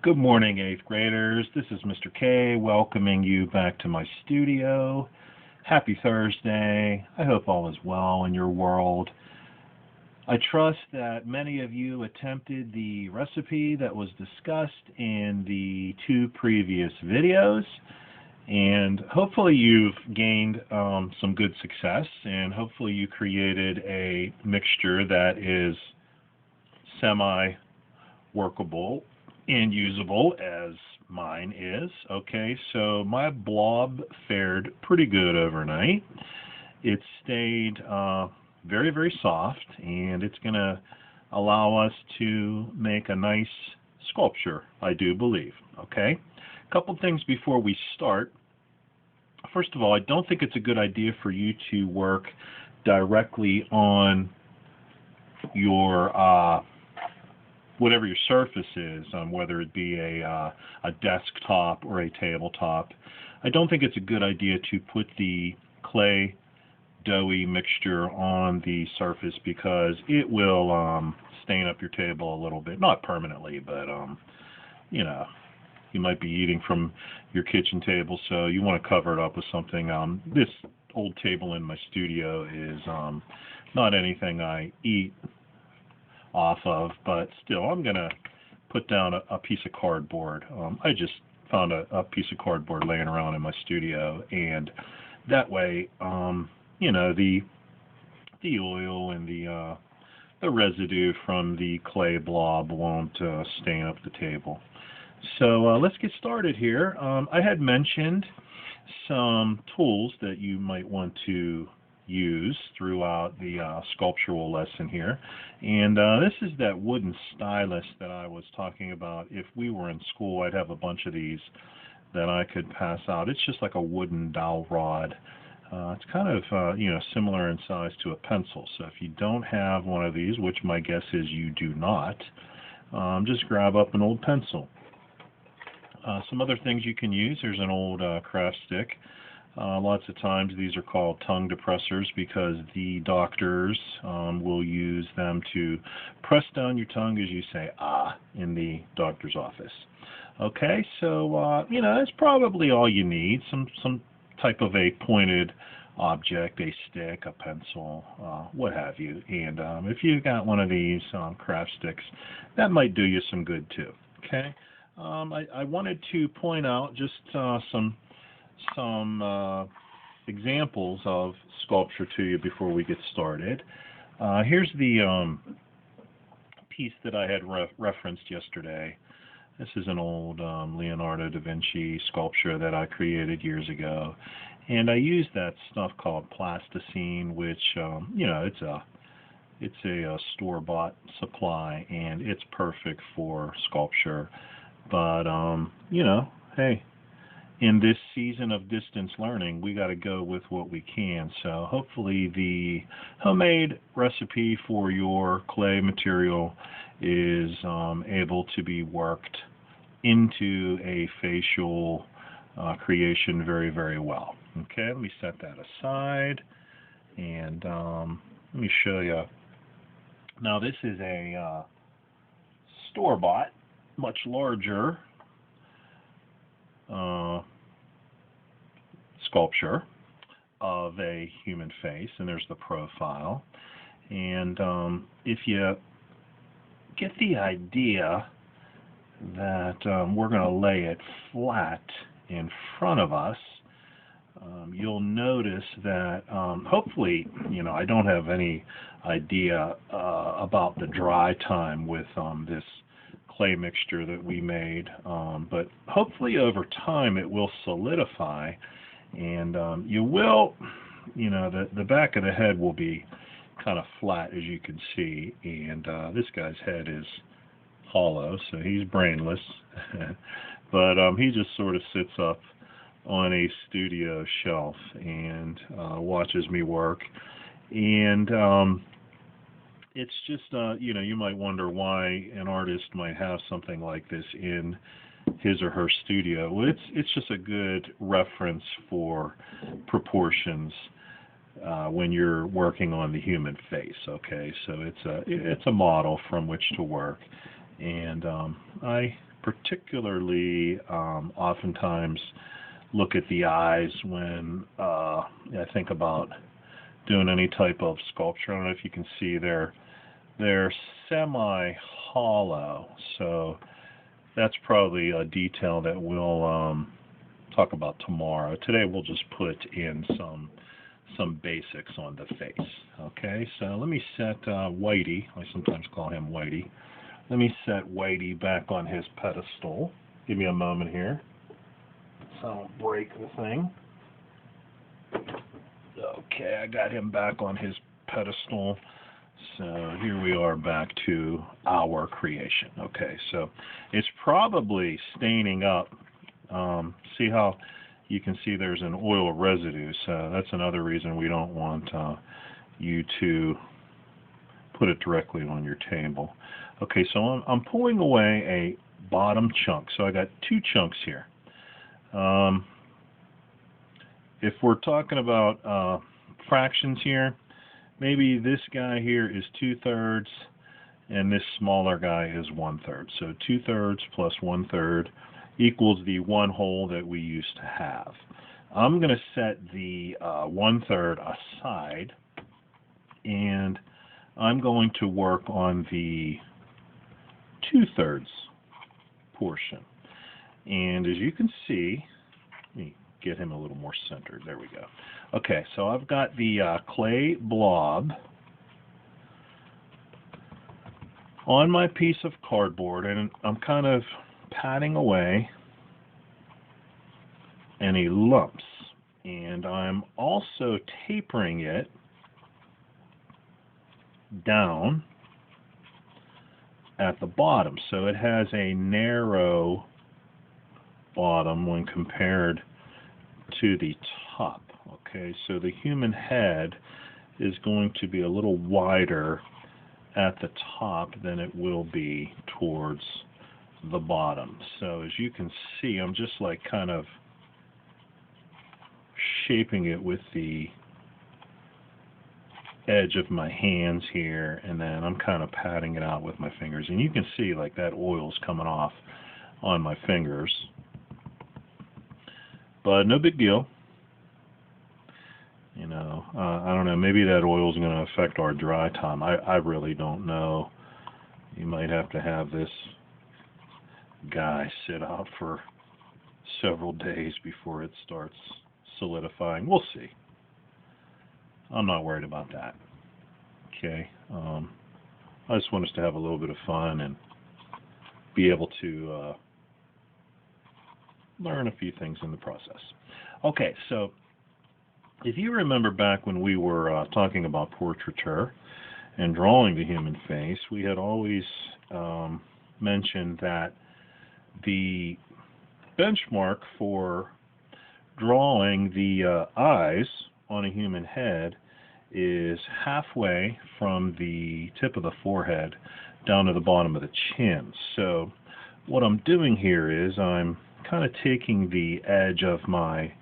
Good morning, 8th graders. This is Mr. K welcoming you back to my studio. Happy Thursday. I hope all is well in your world. I trust that many of you attempted the recipe that was discussed in the two previous videos, and hopefully you've gained some good success, and hopefully you created a mixture that is semi-workable and usable as mine is. Okay, so my blob fared pretty good overnight. It stayed very, very soft, and it's going to allow us to make a nice sculpture, I do believe. Okay, a couple things before we start. First of all, I don't think it's a good idea for you to work directly on your whatever your surface is, whether it be a desktop or a tabletop. I don't think it's a good idea to put the clay doughy mixture on the surface because it will stain up your table a little bit. Not permanently, but you know, you might be eating from your kitchen table, so you want to cover it up with something. This old table in my studio is not anything I eat off of, but still I'm gonna put down a piece of cardboard. I just found a piece of cardboard laying around in my studio, and that way you know, the oil and the residue from the clay blob won't stain up the table. So let's get started here. I had mentioned some tools that you might want to use throughout the sculptural lesson here, and this is that wooden stylus that I was talking about. If we were in school, I'd have a bunch of these that I could pass out. It's just like a wooden dowel rod. It's kind of you know, similar in size to a pencil, so if you don't have one of these, which my guess is you do not, just grab up an old pencil. Some other things you can use, there's an old craft stick. Lots of times these are called tongue depressors because the doctors will use them to press down your tongue as you say ah in the doctor's office. Okay, so you know, that's probably all you need. Some type of a pointed object, a stick, a pencil, what have you. And if you've got one of these craft sticks, that might do you some good too. Okay, I wanted to point out just some examples of sculpture to you before we get started. Here's the piece that I had referenced yesterday. This is an old Leonardo da Vinci sculpture that I created years ago, and I used that stuff called plasticine, which you know, it's a store-bought supply, and it's perfect for sculpture. But you know, hey, in this season of distance learning, we got to go with what we can. So hopefully the homemade recipe for your clay material is able to be worked into a facial creation very, very well. Okay, let me set that aside, and let me show you. Now this is a store-bought, much larger sculpture of a human face, and there's the profile. And if you get the idea that we're going to lay it flat in front of us, you'll notice that hopefully, you know, I don't have any idea about the dry time with this clay mixture that we made, but hopefully over time it will solidify, and you will, you know, the back of the head will be kind of flat, as you can see, and this guy's head is hollow, so he's brainless, but he just sort of sits up on a studio shelf and watches me work, and it's just, you know, you might wonder why an artist might have something like this in his or her studio. Well, it's just a good reference for proportions when you're working on the human face. Okay, so it's a model from which to work, and I particularly oftentimes look at the eyes when I think about doing any type of sculpture. I don't know if you can see they're semi-hollow, so that's probably a detail that we'll talk about tomorrow. Today we'll just put in some basics on the face. Okay, so let me set Whitey, I sometimes call him Whitey. Let me set Whitey back on his pedestal. Give me a moment here so I don't break the thing. Okay, I got him back on his pedestal. So here we are back to our creation. Okay, so it's probably staining up. See how you can see there's an oil residue, so that's another reason we don't want you to put it directly on your table. Okay, so I'm pulling away a bottom chunk, so I got two chunks here. If we're talking about fractions here, maybe this guy here is 2/3 and this smaller guy is 1/3. So 2/3 plus 1/3 equals the 1/2 that we used to have. I'm going to set the 1/3 aside, and I'm going to work on the 2/3 portion. And as you can see, let me get him a little more centered. There we go. Okay, so I've got the clay blob on my piece of cardboard, and I'm kind of patting away any lumps. And I'm also tapering it down at the bottom, so it has a narrow bottom when compared to the top. Okay, so the human head is going to be a little wider at the top than it will be towards the bottom. So as you can see, I'm just like kind of shaping it with the edge of my hands here, and then I'm kind of patting it out with my fingers, and you can see like that oil's coming off on my fingers, but no big deal. You know, I don't know, maybe that oil's going to affect our dry time. I really don't know. You might have to have this guy sit out for several days before it starts solidifying. We'll see. I'm not worried about that. Okay. I just want us to have a little bit of fun and be able to learn a few things in the process. Okay, so if you remember back when we were talking about portraiture and drawing the human face, we had always mentioned that the benchmark for drawing the eyes on a human head is halfway from the tip of the forehead down to the bottom of the chin. So what I'm doing here is I'm kind of taking the edge of my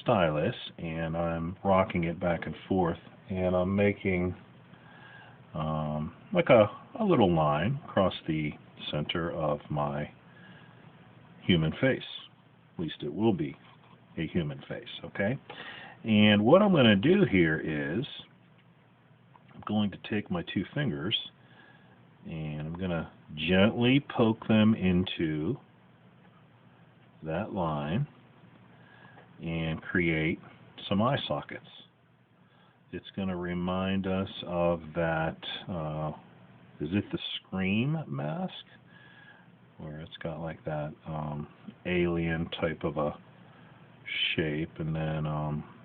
stylus and I'm rocking it back and forth, and I'm making like a little line across the center of my human face. At least it will be a human face, okay? And what I'm going to do here is I'm going to take my two fingers and I'm going to gently poke them into that line and create some eye sockets. It's going to remind us of that, is it the Scream mask? Where it's got like that alien type of a shape, and then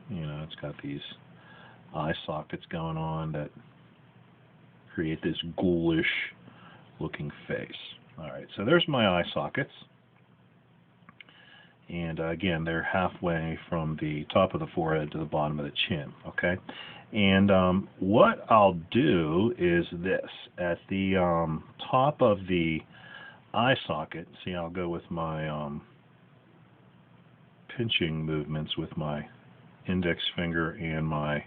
you know, it's got these eye sockets going on that create this ghoulish looking face. Alright, so there's my eye sockets. And again, they're halfway from the top of the forehead to the bottom of the chin. Okay, and what I'll do is this. At the top of the eye socket, see, I'll go with my pinching movements with my index finger and my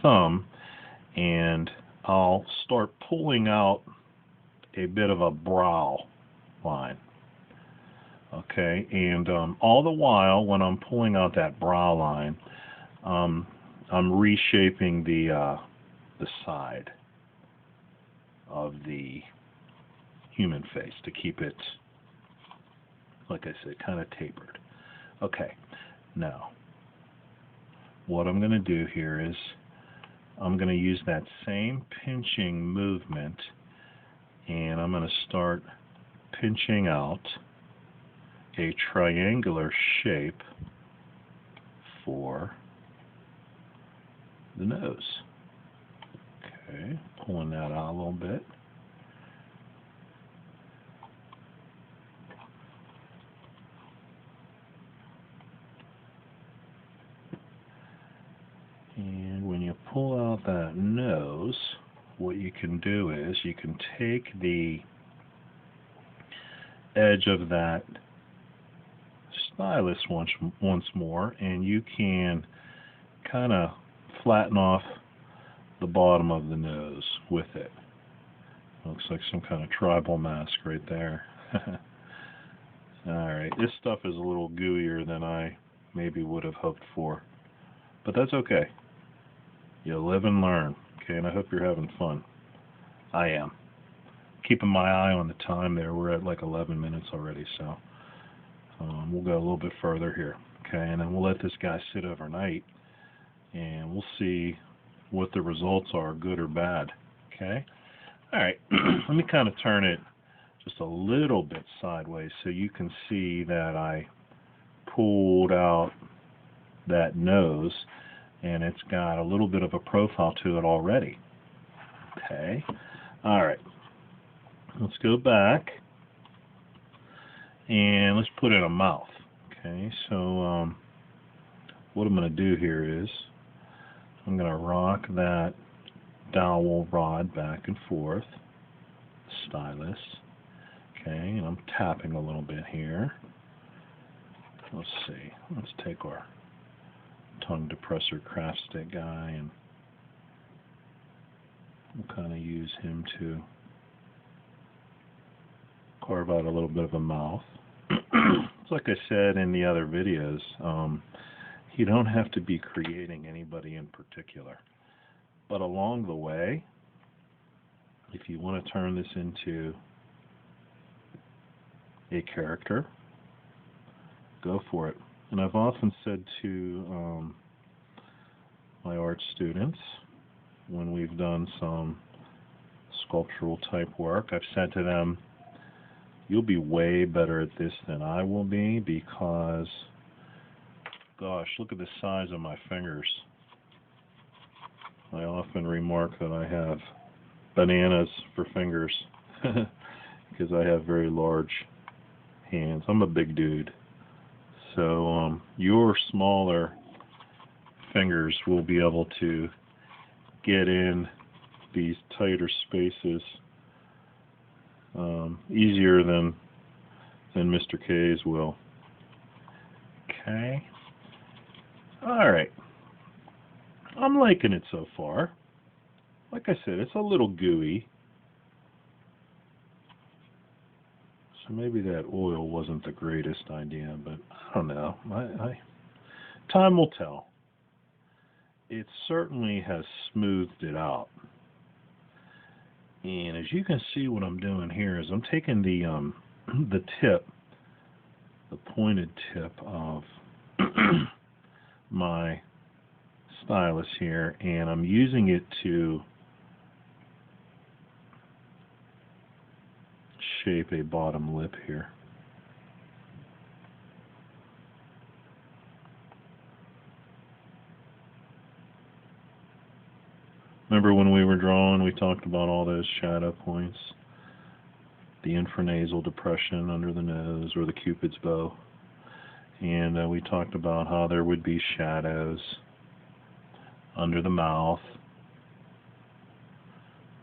thumb, and I'll start pulling out a bit of a brow line. Okay, and all the while when I'm pulling out that brow line, I'm reshaping the side of the human face to keep it, like I said, kind of tapered. Okay, now what I'm going to do here is I'm going to use that same pinching movement, and I'm going to start pinching out a triangular shape for the nose. Okay, pulling that out a little bit. And when you pull out that nose, what you can do is you can take the edge of that stylus once more, and you can kind of flatten off the bottom of the nose with it. Looks like some kind of tribal mask right there. Alright, this stuff is a little gooier than I maybe would have hoped for, but that's okay. You live and learn, okay, and I hope you're having fun. I am. Keeping my eye on the time there. We're at like 11 minutes already, so we'll go a little bit further here, okay, and then we'll let this guy sit overnight, and we'll see what the results are, good or bad, okay? Alright, let me kind of turn it just a little bit sideways so you can see that I pulled out that nose, and it's got a little bit of a profile to it already. Okay. Alright. Let's go back and let's put in a mouth. Okay, so what I'm going to do here is I'm going to rock that dowel rod back and forth, stylus. Okay, and I'm tapping a little bit here. Let's see. Let's take our tongue depressor craft stick guy, and we'll kind of use him to carve out a little bit of a mouth. It's like I said in the other videos, you don't have to be creating anybody in particular, but along the way, if you want to turn this into a character, go for it. And I've often said to my art students, when we've done some sculptural type work, I've said to them, you'll be way better at this than I will be, because, gosh, look at the size of my fingers. I often remark that I have bananas for fingers because I have very large hands. I'm a big dude. So your smaller fingers will be able to get in these tighter spaces easier than Mr. K's will. Okay. Alright. I'm liking it so far. Like I said, it's a little gooey. So maybe that oil wasn't the greatest idea, but I don't know. Time will tell. It certainly has smoothed it out. And as you can see, what I'm doing here is I'm taking the tip, the pointed tip of my stylus here, and I'm using it to shape a bottom lip here. Remember when we were drawing, we talked about all those shadow points, the infranasal depression under the nose, or the Cupid's bow, and we talked about how there would be shadows under the mouth,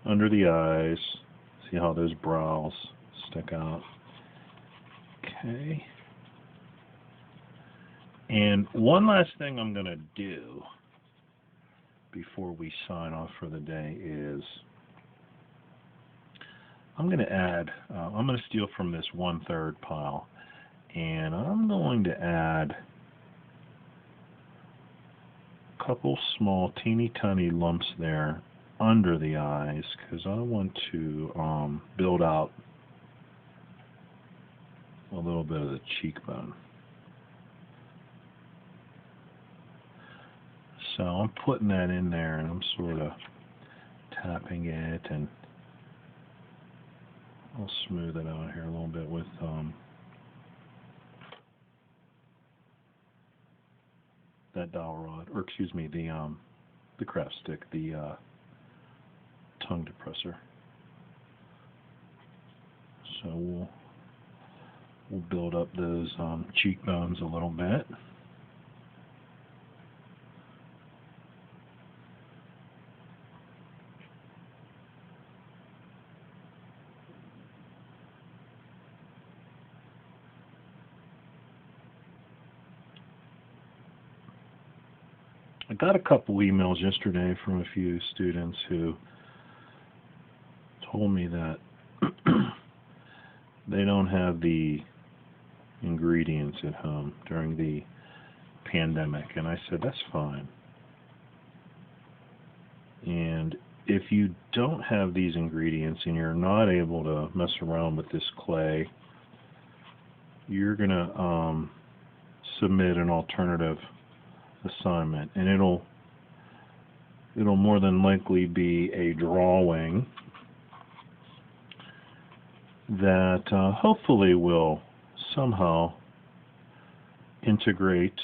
under the eyes. See how those brows stick out. Okay. And one last thing I'm going to do before we sign off for the day is I'm going to add, I'm going to steal from this 1/3 pile, And I'm going to add a couple small teeny tiny lumps there under the eyes because I want to build out a little bit of the cheekbone. So I'm putting that in there and I'm sort of tapping it, and I'll smooth it out here a little bit with that dowel rod, or excuse me, the craft stick, the tongue depressor. So we'll build up those cheekbones a little bit. I got a couple emails yesterday from a few students who told me that they don't have the ingredients at home during the pandemic, and I said that's fine. And if you don't have these ingredients and you're not able to mess around with this clay, you're going to submit an alternative assignment, and it'll more than likely be a drawing that hopefully will somehow integrate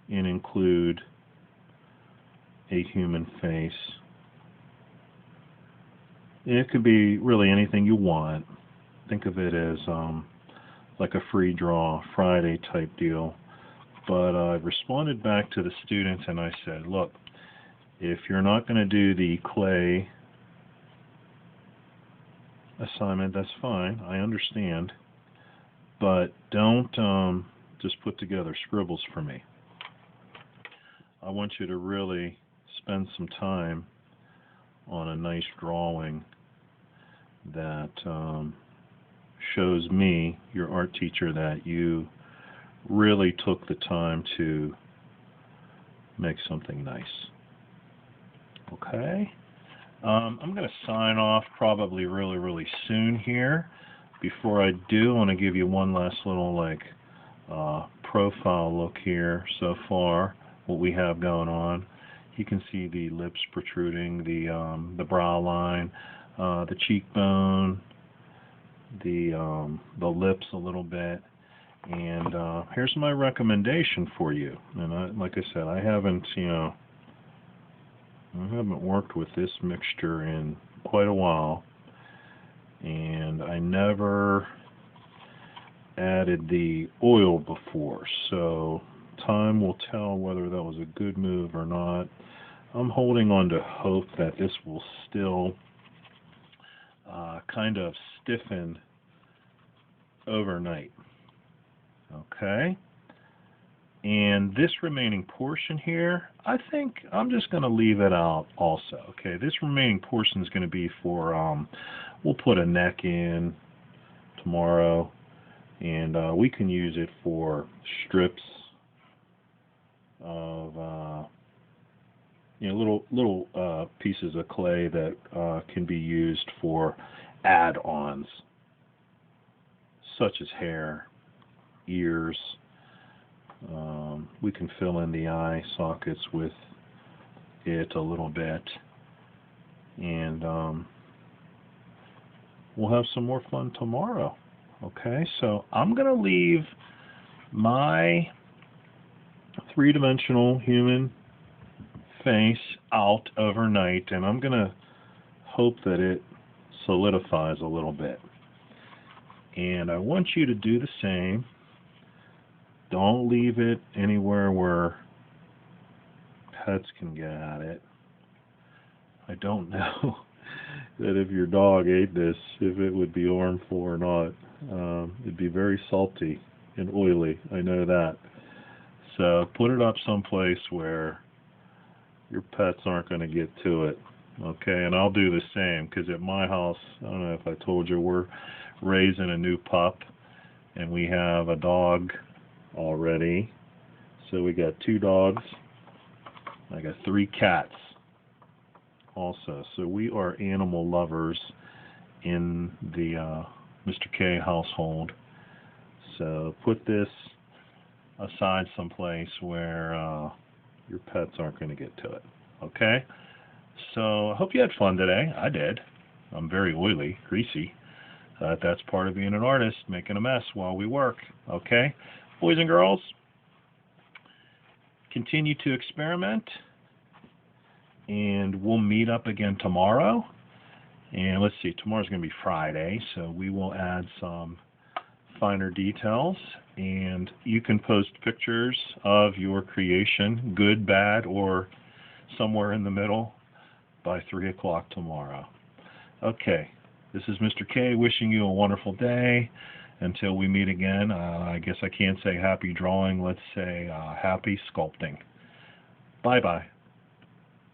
and include a human face. And it could be really anything you want. Think of it as like a free draw Friday type deal. But I responded back to the students and I said, look, if you're not going to do the clay assignment, that's fine. I understand. But don't just put together scribbles for me. I want you to really spend some time on a nice drawing that shows me, your art teacher, that you really took the time to make something nice. Okay? I'm going to sign off probably really soon here. Before I do, I want to give you one last little profile look here so far, what we have going on. You can see the lips protruding, the brow line, the cheekbone, the lips a little bit. And here's my recommendation for you. And like I said, I haven't worked with this mixture in quite a while, and I never added the oil before, so time will tell whether that was a good move or not. I'm holding on to hope that this will still kind of stiffen overnight. Okay? And this remaining portion here, I think I'm just going to leave it out also. Okay, this remaining portion is going to be for, we'll put a neck in tomorrow, and we can use it for strips of, little pieces of clay that can be used for add-ons, such as hair, ears. We can fill in the eye sockets with it a little bit, and we'll have some more fun tomorrow. Okay, so I'm going to leave my three-dimensional human face out overnight, and I'm going to hope that it solidifies a little bit. And I want you to do the same. Don't leave it anywhere where pets can get at it. I don't know that if your dog ate this, if it would be harmful or not. It'd be very salty and oily, I know that. So put it up someplace where your pets aren't going to get to it. Okay, and I'll do the same, because at my house, I don't know if I told you, we're raising a new pup, And we have a dog already. So we got 2 dogs. I got 3 cats also. So we are animal lovers in the Mr. K household. So put this aside someplace where your pets aren't going to get to it. Okay? So I hope you had fun today. I did. I'm very oily, greasy. That's part of being an artist, making a mess while we work. Okay? Boys and girls, continue to experiment, and we'll meet up again tomorrow. And let's see, tomorrow's going to be Friday, so we will add some finer details, and you can post pictures of your creation, good, bad, or somewhere in the middle, by 3 o'clock tomorrow. Okay, this is Mr. K wishing you a wonderful day. Until we meet again, I guess I can't say happy drawing. Let's say happy sculpting. Bye-bye.